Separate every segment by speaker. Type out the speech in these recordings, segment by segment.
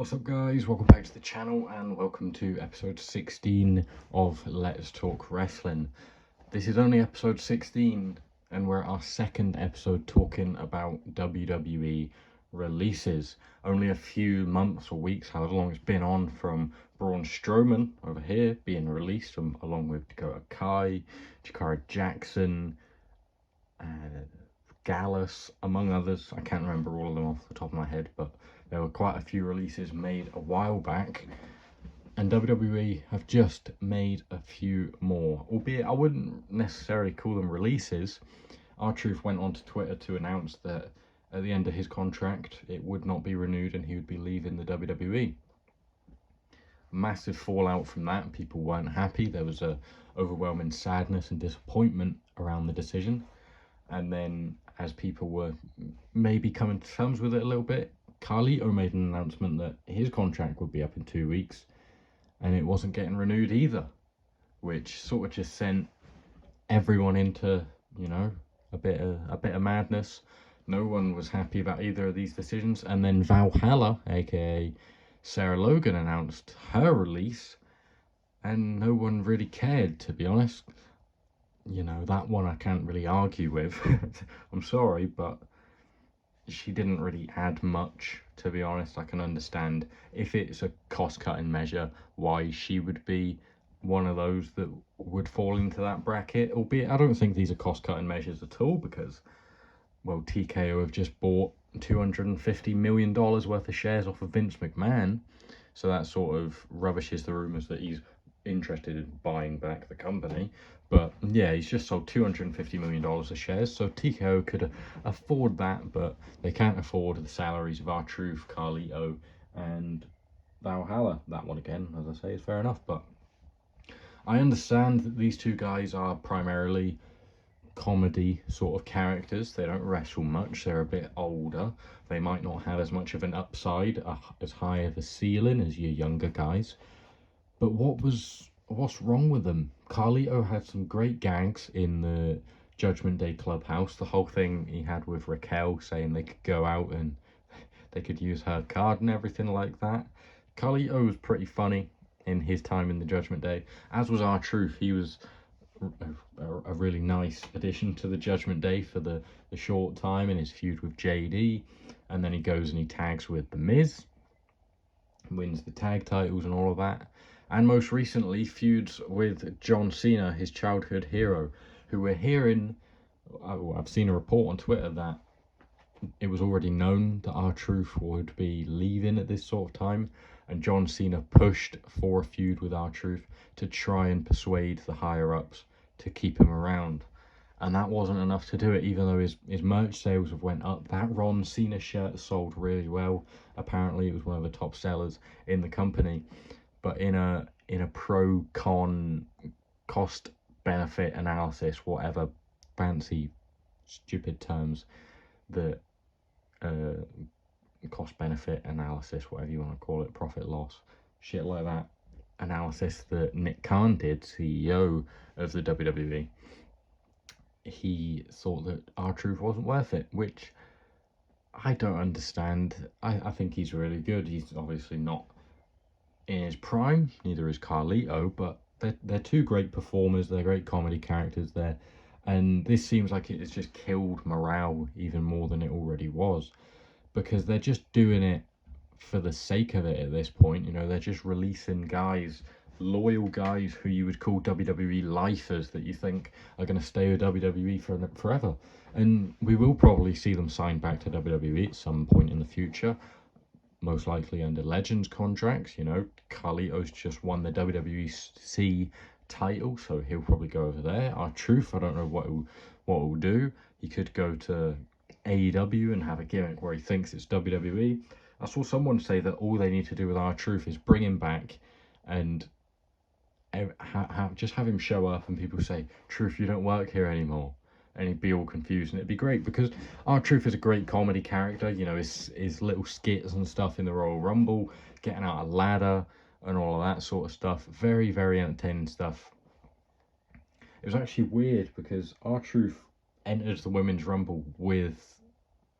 Speaker 1: What's up guys, welcome back to the channel and welcome to episode 16 of Let's Talk Wrestling. This is only episode 16 and we're at our second episode talking about WWE releases. Only a few months or weeks, however long it's been on, from Braun Strowman over here being released along with Dakota Kai, Jakara Jackson, Gallus, among others. I can't remember all of them off the top of my head, but there were quite a few releases made a while back, and WWE have just made a few more, albeit I wouldn't necessarily call them releases. R-Truth went onto Twitter to announce that at the end of his contract it would not be renewed and he would be leaving the WWE. Massive fallout from that. People weren't happy. There was a overwhelming sadness and disappointment around the decision, and then as people were maybe coming to terms with it a little bit, Carlito made an announcement that his contract would be up in 2 weeks and it wasn't getting renewed either, which sort of just sent everyone into, you know, a bit of madness. No one was happy about either of these decisions. And then Valhalla, aka Sarah Logan, announced her release and no one really cared, to be honest. You know, that one I can't really argue with. I'm sorry, but she didn't really add much, to be honest. I can understand if it's a cost-cutting measure why she would be one of those that would fall into that bracket, albeit I don't think these are cost-cutting measures at all, because, well, TKO have just bought $250 million worth of shares off of Vince McMahon, so that sort of rubbishes the rumours that he's interested in buying back the company. But yeah, he's just sold $250 million of shares, so TKO could afford that, but they can't afford the salaries of R-Truth, Carlito, and Valhalla. That one, again, as I say, is fair enough, but I understand that these two guys are primarily comedy sort of characters. They don't wrestle much, they're a bit older, they might not have as much of an upside, as high of a ceiling as your younger guys. But what's wrong with them? Carlito had some great gags in the Judgment Day clubhouse. The whole thing he had with Raquel saying they could go out and they could use her card and everything like that. Carlito was pretty funny in his time in the Judgment Day, as was R-Truth. He was a really nice addition to the Judgment Day for the short time in his feud with JD, and then he goes and he tags with The Miz, wins the tag titles and all of that, and most recently feuds with John Cena, his childhood hero, who we're hearing, I've seen a report on Twitter that it was already known that R-Truth would be leaving at this sort of time, and John Cena pushed for a feud with R-Truth to try and persuade the higher-ups to keep him around. And that wasn't enough to do it, even though his merch sales have went up. That Ron Cena shirt sold really well. Apparently it was one of the top sellers in the company. But in a pro-con cost-benefit analysis, whatever fancy stupid terms that cost-benefit analysis, whatever you want to call it, profit-loss, shit like that, analysis that Nick Khan did, CEO of the WWE, he thought that R-Truth wasn't worth it, which I don't understand. I think he's really good. He's obviously not in his prime, neither is Carlito, but they're two great performers. They're great comedy characters there, and this seems like it's just killed morale even more than it already was, because they're just doing it for the sake of it at this point. You know, they're just releasing guys, loyal guys who you would call WWE Lifers, that you think are going to stay with WWE for forever. And we will probably see them sign back to WWE at some point in the future, most likely under Legends contracts. You know, Carlito's just won the WWEC title, so he'll probably go over there. R-Truth, I don't know what he'll do. He could go to AEW and have a gimmick where he thinks it's WWE. I saw someone say that all they need to do with R-Truth is bring him back and just have him show up and people say, "Truth, you don't work here anymore," and he'd be all confused, and it'd be great, because R-Truth is a great comedy character. You know, his little skits and stuff in the Royal Rumble, getting out a ladder and all of that sort of stuff, very, very entertaining stuff. It was actually weird because R-Truth entered the Women's Rumble with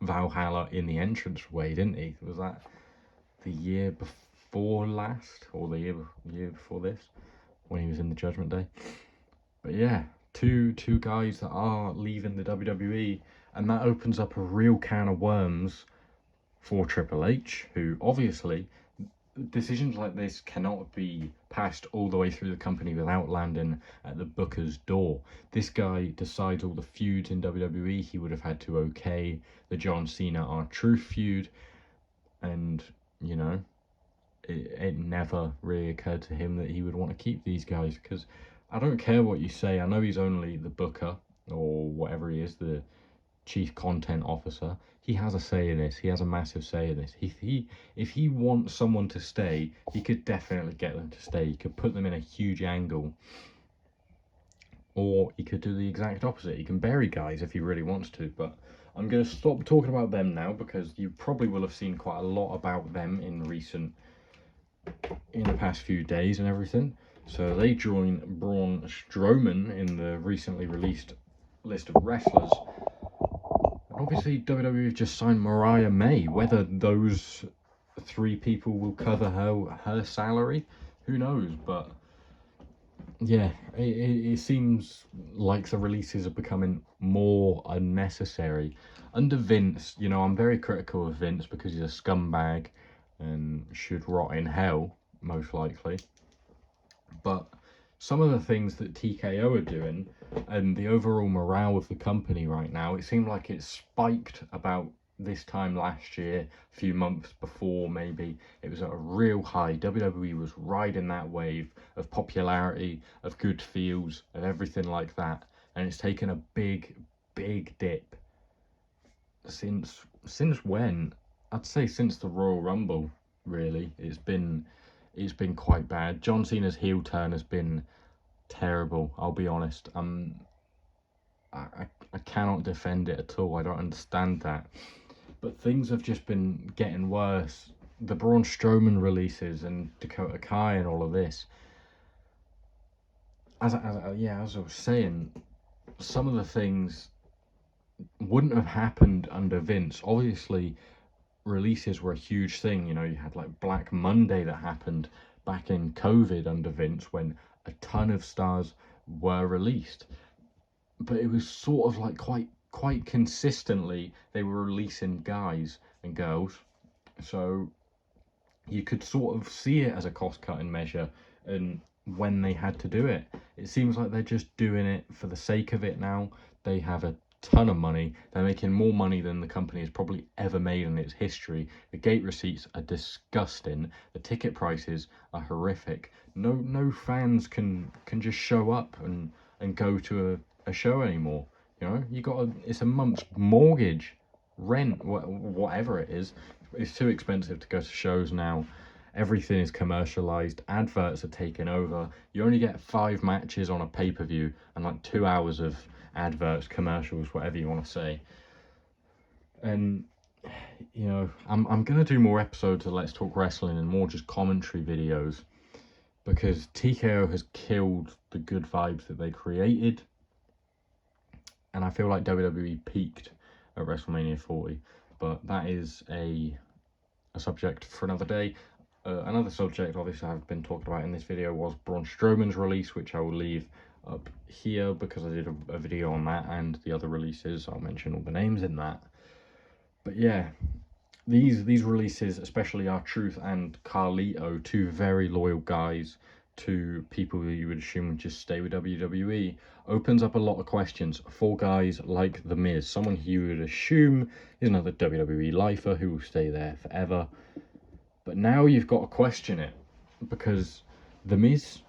Speaker 1: Valhalla in the entranceway, didn't he? Was that the year before last, or the year before this, when he was in the Judgment Day. But yeah, two guys that are leaving the WWE, and that opens up a real can of worms for Triple H, who obviously, decisions like this cannot be passed all the way through the company without landing at the booker's door. This guy decides all the feuds in WWE. He would have had to okay the John Cena R-Truth feud, and you know, it never really occurred to him that he would want to keep these guys, because I don't care what you say, I know he's only the booker, or whatever he is, the chief content officer. He has a say in this. He has a massive say in this. If he wants someone to stay, he could definitely get them to stay. He could put them in a huge angle, or he could do the exact opposite. He can bury guys if he really wants to. But I'm going to stop talking about them now, because you probably will have seen quite a lot about them in the past few days and everything. So they join Braun Strowman in the recently released list of wrestlers. Obviously, WWE have just signed Mariah May. Whether those 3 people will cover her salary, who knows? But yeah, it seems like the releases are becoming more unnecessary. Under Vince, you know, I'm very critical of Vince because he's a scumbag and should rot in hell, most likely. But some of the things that TKO are doing and the overall morale of the company right now, it seemed like it spiked about this time last year, a few months before maybe. It was at a real high. WWE was riding that wave of popularity, of good feels, of everything like that. And it's taken a big dip since when? I'd say since the Royal Rumble, really. It's been quite bad. John Cena's heel turn has been terrible, I'll be honest. I cannot defend it at all. I don't understand that. But things have just been getting worse. The Braun Strowman releases and Dakota Kai and all of this. As I was saying, some of the things wouldn't have happened under Vince. Obviously, releases were a huge thing. You know, you had like Black Monday that happened back in COVID under Vince, when a ton of stars were released. But it was sort of like quite consistently they were releasing guys and girls, so you could sort of see it as a cost-cutting measure. And when they had to do it, it seems like they're just doing it for the sake of it now. They have a ton of money. They're making more money than the company has probably ever made in its history. The gate receipts are disgusting. The ticket prices are horrific. No fans can just show up and go to a show anymore. You know, it's a month's mortgage, rent, whatever it is. It's too expensive to go to shows now. Everything is commercialized. Adverts are taken over. You only get 5 matches on a pay-per-view and like 2 hours of adverts, commercials, whatever you want to say. And you know, I'm gonna do more episodes of Let's Talk Wrestling and more just commentary videos, because TKO has killed the good vibes that they created, and I feel like WWE peaked at WrestleMania 40. But that is a subject for another day. Another subject, obviously, I've been talking about in this video was Braun Strowman's release, which I will leave up here because I did a video on that and the other releases. I'll mention all the names in that. But yeah, these releases, especially R-Truth and Carlito, 2 very loyal guys to people who you would assume would just stay with WWE, opens up a lot of questions for guys like The Miz, someone who you would assume is another WWE lifer who will stay there forever. But now you've got to question it, because The Miz,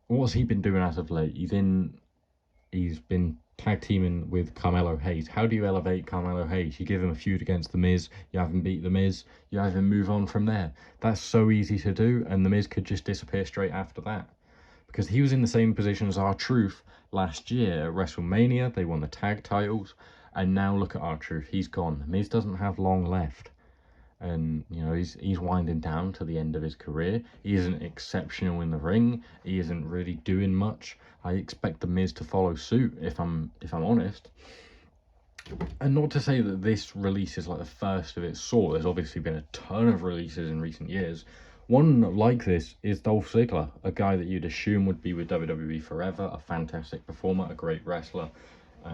Speaker 1: what's he been doing as of late? He's been tag teaming with Carmelo Hayes. How do you elevate Carmelo Hayes? You give him a feud against The Miz, you have him beat The Miz, you have him move on from there. That's so easy to do, and The Miz could just disappear straight after that. Because he was in the same position as R-Truth last year at WrestleMania. They won the tag titles, and now look at R-Truth. He's gone. The Miz doesn't have long left. And you know, he's winding down to the end of his career. He isn't exceptional in the ring. He isn't really doing much. I expect The Miz to follow suit, if I'm honest. And not to say that this release is like the first of its sort. There's obviously been a ton of releases in recent years. One like this is Dolph Ziggler, a guy that you'd assume would be with WWE forever, a fantastic performer, a great wrestler,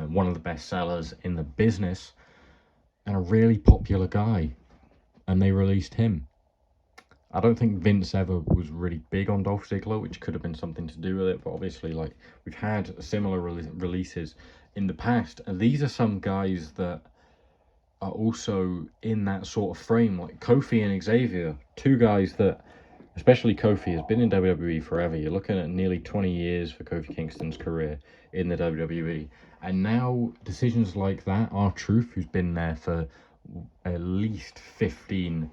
Speaker 1: one of the best sellers in the business, and a really popular guy. And they released him. I don't think Vince ever was really big on Dolph Ziggler, which could have been something to do with it. But obviously, like, we've had similar releases in the past, and these are some guys that are also in that sort of frame, like Kofi and Xavier, two guys that, especially Kofi, has been in WWE forever. You're looking at nearly 20 years for Kofi Kingston's career in the WWE. And now decisions like that, R-Truth, who's been there for at least 15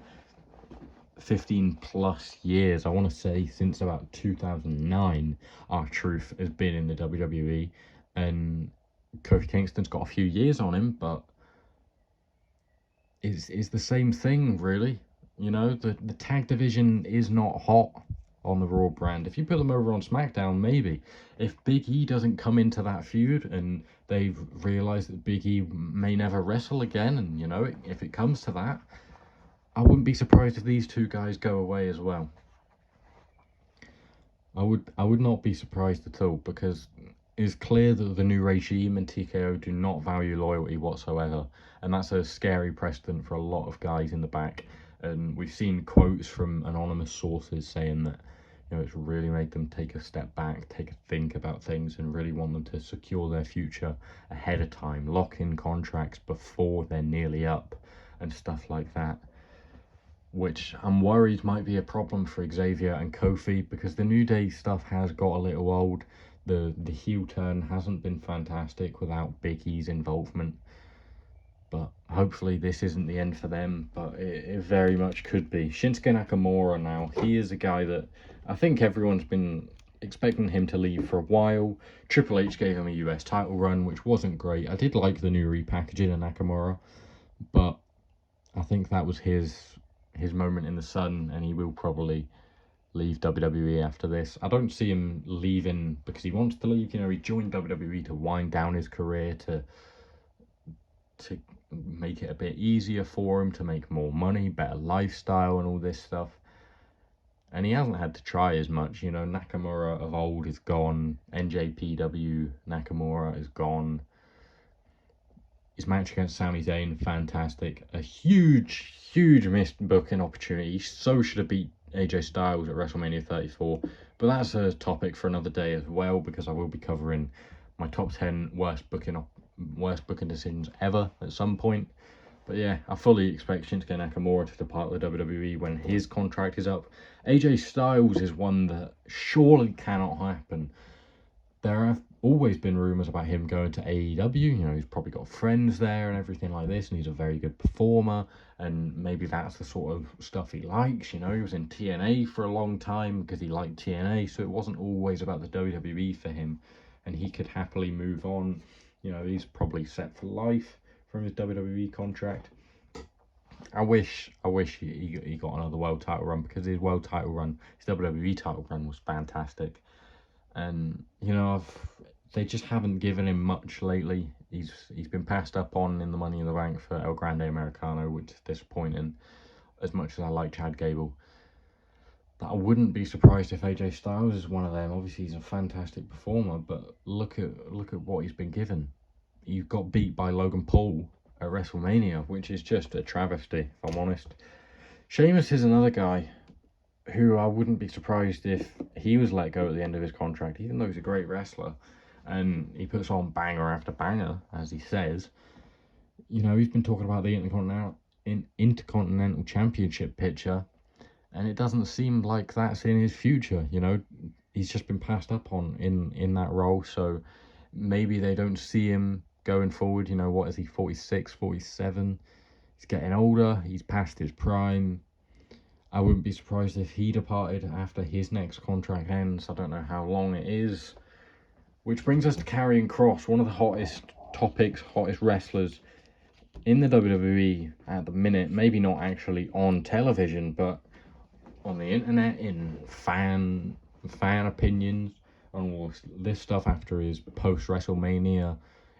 Speaker 1: plus years, I want to say since about 2009, R-Truth has been in the WWE, and Kofi Kingston's got a few years on him, but is the same thing, really. You know, the tag division is not hot on the Raw brand. If you put them over on SmackDown, maybe. If Big E doesn't come into that feud and they've realised that Big E may never wrestle again, and, you know, if it comes to that, I wouldn't be surprised if these two guys go away as well. I would not be surprised at all, because it's clear that the new regime and TKO do not value loyalty whatsoever, and that's a scary precedent for a lot of guys in the back. And we've seen quotes from anonymous sources saying that, you know, it's really made them take a step back, take a think about things, and really want them to secure their future ahead of time, lock in contracts before they're nearly up, and stuff like that. Which I'm worried might be a problem for Xavier and Kofi, because the New Day stuff has got a little old. The heel turn hasn't been fantastic without Big E's involvement. But hopefully this isn't the end for them, but it very much could be. Shinsuke Nakamura now, he is a guy that I think everyone's been expecting him to leave for a while. Triple H gave him a US title run, which wasn't great. I did like the new repackaging of Nakamura, but I think that was his moment in the sun, and he will probably leave WWE after this. I don't see him leaving because he wants to leave. You know, he joined WWE to wind down his career, to make it a bit easier for him, to make more money, better lifestyle, and all this stuff. And he hasn't had to try as much. You know, Nakamura of old is gone. NJPW Nakamura is gone. His match against Sami Zayn, fantastic. A huge missed booking opportunity. So should have beat AJ Styles at WrestleMania 34. But that's a topic for another day as well, because I will be covering my top 10 worst booking decisions ever at some point. But yeah, I fully expect Shinsuke Nakamura to depart the WWE when his contract is up. AJ Styles is one that surely cannot happen. There have always been rumours about him going to AEW. You know, he's probably got friends there and everything like this, and he's a very good performer, and maybe that's the sort of stuff he likes. You know, he was in TNA for a long time because he liked TNA, so it wasn't always about the WWE for him, and he could happily move on. You know, he's probably set for life from his WWE contract. I wish he got another world title run, because his world title run, his WWE title run, was fantastic. And, you know, they just haven't given him much lately. He's been passed up on in the Money in the Bank for El Grande Americano, which is disappointing, as much as I like Chad Gable. But I wouldn't be surprised if AJ Styles is one of them. Obviously, he's a fantastic performer, but look at what he's been given. He got beat by Logan Paul at WrestleMania, which is just a travesty, if I'm honest. Sheamus is another guy who I wouldn't be surprised if he was let go at the end of his contract, even though he's a great wrestler and he puts on banger after banger, as he says. You know, he's been talking about the Intercontinental Championship picture, and it doesn't seem like that's in his future. You know, he's just been passed up on in that role, so maybe they don't see him going forward. You know, what is he, 46, 47? He's getting older, he's past his prime. I wouldn't be surprised if he departed after his next contract ends. I don't know how long it is. Which brings us to Karrion Kross, one of the hottest topics, hottest wrestlers in the WWE at the minute. Maybe not actually on television, but on the internet, in fan opinions, and all this stuff after his post-WrestleMania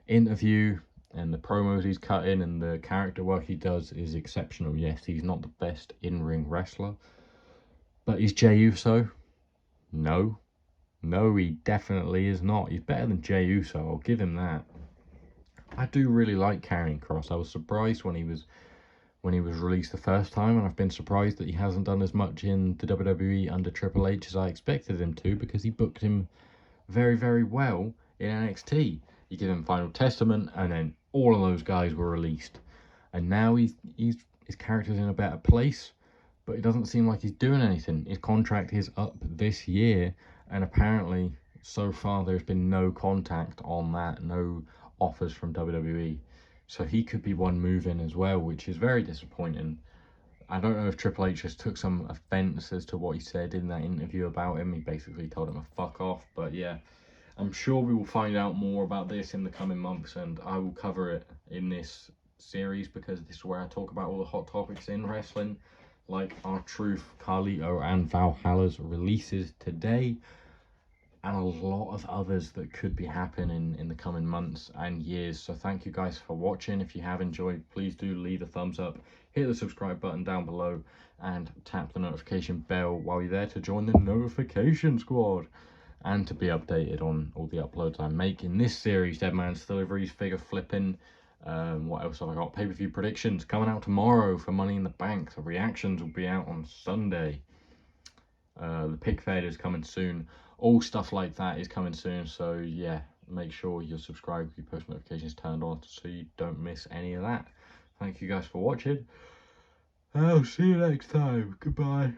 Speaker 1: interview. and the promos he's cutting and the character work he does is exceptional. Yes, he's not the best in-ring wrestler, but is Jey Uso? No. No, he definitely is not. He's better than Jey Uso, I'll give him that. I do really like Karrion Kross. I was surprised when he was released the first time, and I've been surprised that he hasn't done as much in the WWE under Triple H as I expected him to, because he booked him very, very well in NXT. You give him Final Testament, and then all of those guys were released, and now his character's in a better place, but it doesn't seem like he's doing anything. His contract is up this year, and apparently so far there's been no contact on that, no offers from WWE. So he could be one move in as well, which is very disappointing. I don't know if Triple H just took some offense as to what he said in that interview about him. He basically told him to fuck off. But yeah, I'm sure we will find out more about this in the coming months, and I will cover it in this series, because this is where I talk about all the hot topics in wrestling, like R-Truth, Carlito, and Valhalla's releases today, and a lot of others that could be happening in the coming months and years. So thank you guys for watching. If you have enjoyed, please do leave a thumbs up, hit the subscribe button down below, and tap the notification bell while you're there to join the notification squad and to be updated on all the uploads I make in this series. Dead Man's Deliveries, figure flipping. What else have I got? Pay-per-view predictions coming out tomorrow for Money in the Bank. The reactions will be out on Sunday. The PIC-FED is coming soon. All stuff like that is coming soon. So yeah, make sure you're subscribed, your post notifications turned on, so you don't miss any of that. Thank you guys for watching. I'll see you next time. Goodbye.